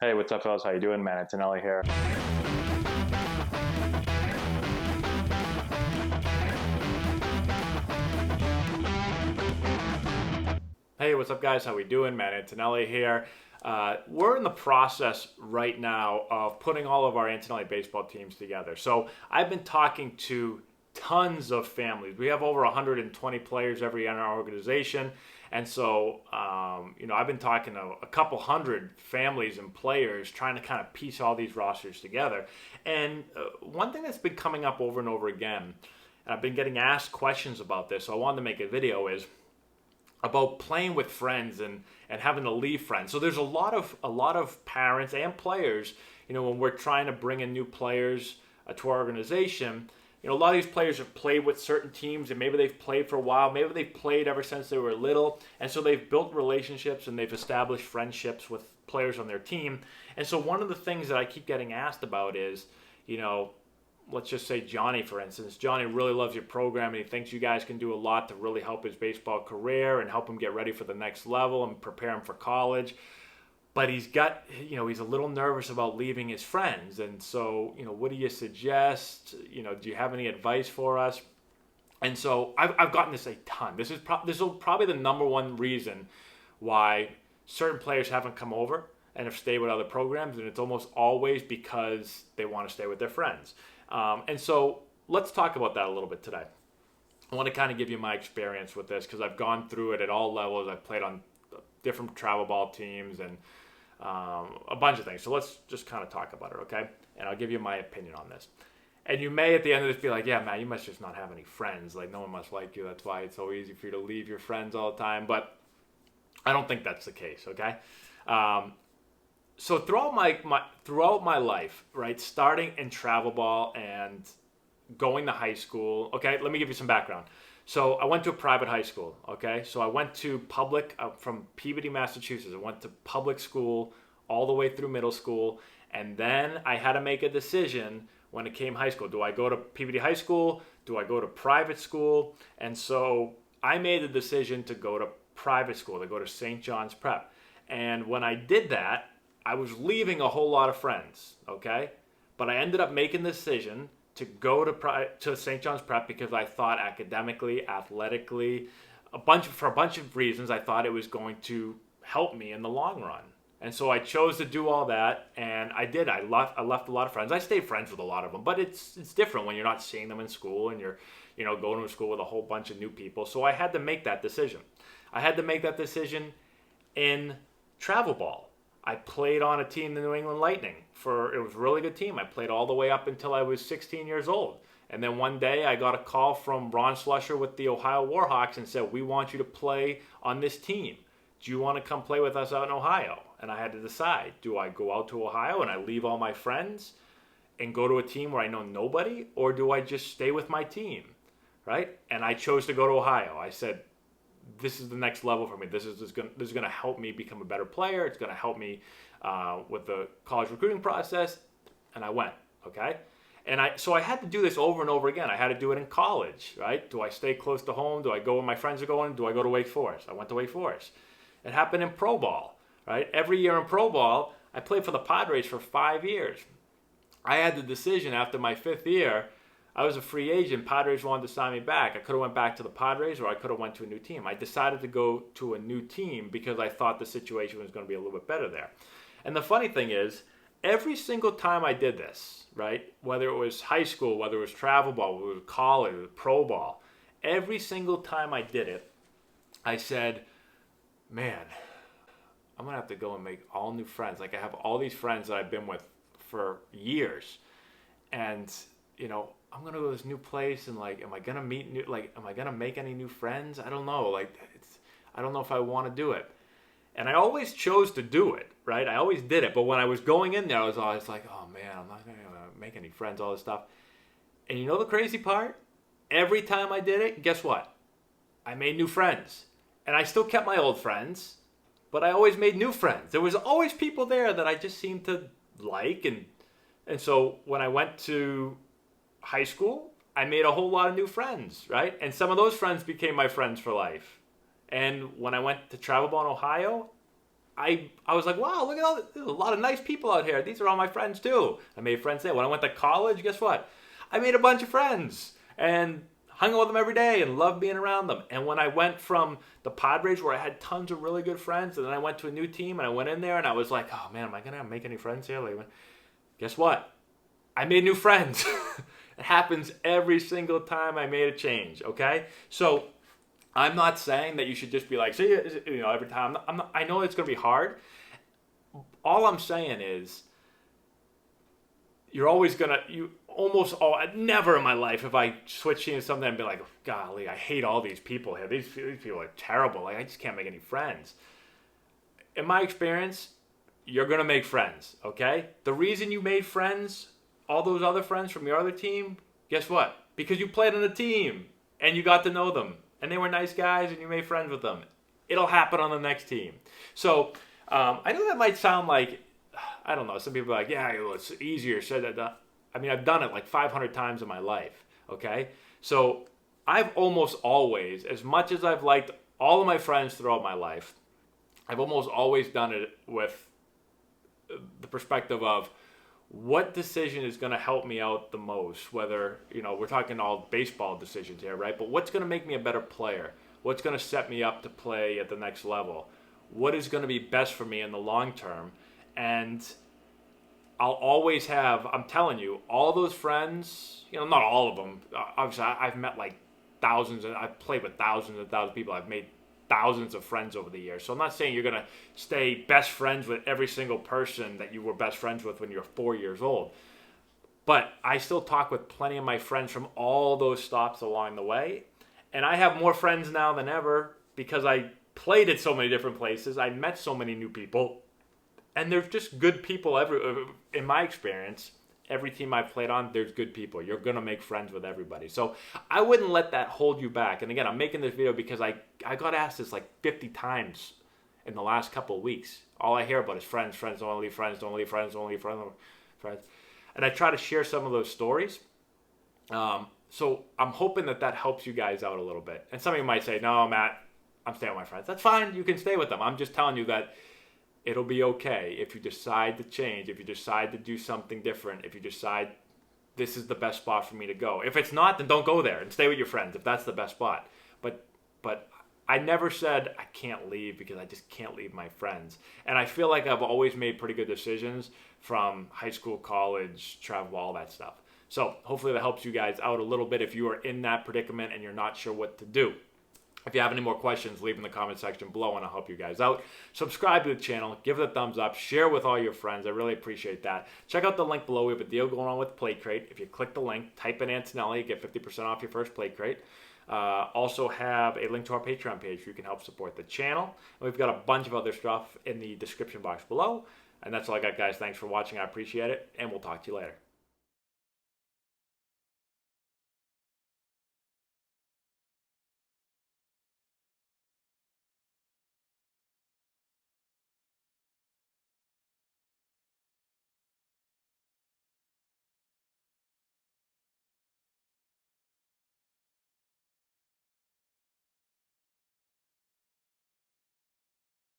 Hey, what's up, fellas? How you doing, man? Antonelli here. Hey, what's up, guys? How we doing? Matt Antonelli here. We're in the process right now of putting all of our Antonelli baseball teams together. So I've been talking to tons of families. We have over 120 players every year in our organization, and so I've been talking to a couple hundred families and players, trying to kind of piece all these rosters together. And one thing that's been coming up over and over again, and I've been getting asked questions about this, so I wanted to make a video, is about playing with friends and having to leave friends. So there's a lot of parents and players, when we're trying to bring in new players to our organization, a lot of these players have played with certain teams and maybe they've played for a while, maybe they've played ever since they were little, and so they've built relationships and they've established friendships with players on their team. And so one of the things that I keep getting asked about is, let's just say Johnny, for instance. Johnny really loves your program and he thinks you guys can do a lot to really help his baseball career and help him get ready for the next level and prepare him for college. But he's a little nervous about leaving his friends. And so, what do you suggest? Do you have any advice for us? And so I've gotten this a ton. This is probably the number one reason why certain players haven't come over and have stayed with other programs, and it's almost always because they want to stay with their friends. And so let's talk about that a little bit today. I want to kind of give you my experience with this because I've gone through it at all levels. I've played on different travel ball teams and a bunch of things. So let's just kind of talk about it, okay? And I'll give you my opinion on this. And you may at the end of this be like, yeah, man, you must just not have any friends. Like, no one must like you. That's why it's so easy for you to leave your friends all the time. But I don't think that's the case, okay? So throughout my life, right, starting in travel ball and going to high school, okay, let me give you some background. So I went to a private high school, okay? So I went to public, from Peabody, Massachusetts. I went to public school all the way through middle school, and then I had to make a decision when it came high school. Do I go to Peabody High School? Do I go to private school? And so I made the decision to go to private school, to go to St. John's Prep. And when I did that, I was leaving a whole lot of friends, okay? But I ended up making the decision to go to St. John's Prep because I thought academically, athletically, for a bunch of reasons, I thought it was going to help me in the long run. And so I chose to do all that, and I did. I left a lot of friends. I stayed friends with a lot of them, but it's different when you're not seeing them in school and you're, going to school with a whole bunch of new people. So I had to make that decision. I had to make that decision in travel ball. I played on a team, the New England Lightning. It was a really good team. I played all the way up until I was 16 years old. And then one day I got a call from Ron Slusher with the Ohio Warhawks and said, we want you to play on this team. Do you want to come play with us out in Ohio? And I had to decide, do I go out to Ohio and I leave all my friends and go to a team where I know nobody? Or do I just stay with my team, right? And I chose to go to Ohio. I said, this is the next level for me. This is going to help me become a better player. It's going to help me with the college recruiting process. And I went, okay? So I had to do this over and over again. I had to do it in college, right? Do I stay close to home? Do I go where my friends are going? Do I go to Wake Forest? I went to Wake Forest. It happened in pro ball, right? Every year in pro ball, I played for the Padres for 5 years. I had the decision after my 5th year. I was a free agent. Padres wanted to sign me back. I could have went back to the Padres or I could have went to a new team. I decided to go to a new team because I thought the situation was going to be a little bit better there. And the funny thing is, every single time I did this, right, whether it was high school, whether it was travel ball, whether it was college, it was pro ball, every single time I did it, I said, man, I'm going to have to go and make all new friends. Like, I have all these friends that I've been with for years. And, I'm going to go to this new place and am I going to make any new friends? I don't know. I don't know if I want to do it. And I always chose to do it, right? I always did it. But when I was going in there, I was always like, oh man, I'm not going to make any friends, all this stuff. And you know the crazy part? Every time I did it, guess what? I made new friends. And I still kept my old friends, but I always made new friends. There was always people there that I just seemed to like. And so when I went to high school, I made a whole lot of new friends, right? And some of those friends became my friends for life. And when I went to travel ball in Ohio, I was like, wow, look at all there's a lot of nice people out here. These are all my friends too. I made friends there. When I went to college, guess what? I made a bunch of friends and hung out with them every day and loved being around them. And when I went from the Padres, where I had tons of really good friends, and then I went to a new team and I went in there and I was like, oh man, am I gonna make any friends here? Like, guess what? I made new friends. It happens every single time I made a change. Okay, so I'm not saying that you should just be like, see, you know, every time. I know it's gonna be hard. All I'm saying is, you're always gonna, never in my life have I switched into something and been like, golly, I hate all these people here. These people are terrible. Like, I just can't make any friends. In my experience, you're gonna make friends, okay? The reason you made friends, all those other friends from your other team, guess what? Because you played on a team and you got to know them and they were nice guys and you made friends with them. It'll happen on the next team. So I know that might sound like, I don't know, some people are like, yeah, it's easier said than done. I mean, I've done it like 500 times in my life, okay? So I've almost always, as much as I've liked all of my friends throughout my life, I've almost always done it with the perspective of what decision is going to help me out the most, whether, you know, we're talking all baseball decisions here, right? But what's going to make me a better player? What's going to set me up to play at the next level? What is going to be best for me in the long term? And I'll always have, I'm telling you, all those friends, you know, not all of them. Obviously, I've met like thousands, and I've played with thousands and thousands of people. I've made thousands of friends over the years. So I'm not saying you're going to stay best friends with every single person that you were best friends with when you're 4 years old. But I still talk with plenty of my friends from all those stops along the way. And I have more friends now than ever because I played at so many different places. I met so many new people. And there's just good people in my experience. Every team I've played on, there's good people. You're going to make friends with everybody. So I wouldn't let that hold you back. And again, I'm making this video because I got asked this like 50 times in the last couple of weeks. All I hear about is friends, friends, don't leave friends, don't leave friends, don't leave friends, friends. And I try to share some of those stories. So I'm hoping that helps you guys out a little bit. And some of you might say, no, Matt, I'm staying with my friends. That's fine. You can stay with them. I'm just telling you that it'll be okay if you decide to change, if you decide to do something different, if you decide this is the best spot for me to go. If it's not, then don't go there and stay with your friends if that's the best spot. But I never said I can't leave because I just can't leave my friends. And I feel like I've always made pretty good decisions from high school, college, travel, all that stuff. So hopefully that helps you guys out a little bit if you are in that predicament and you're not sure what to do. If you have any more questions, leave in the comment section below and I'll help you guys out. Subscribe to the channel, give it a thumbs up, share with all your friends. I really appreciate that. Check out the link below. We have a deal going on with Plate Crate. If you click the link, type in Antonelli, get 50% off your first Plate Crate. Also have a link to our Patreon page where you can help support the channel. And we've got a bunch of other stuff in the description box below. And that's all I got, guys. Thanks for watching. I appreciate it. And we'll talk to you later.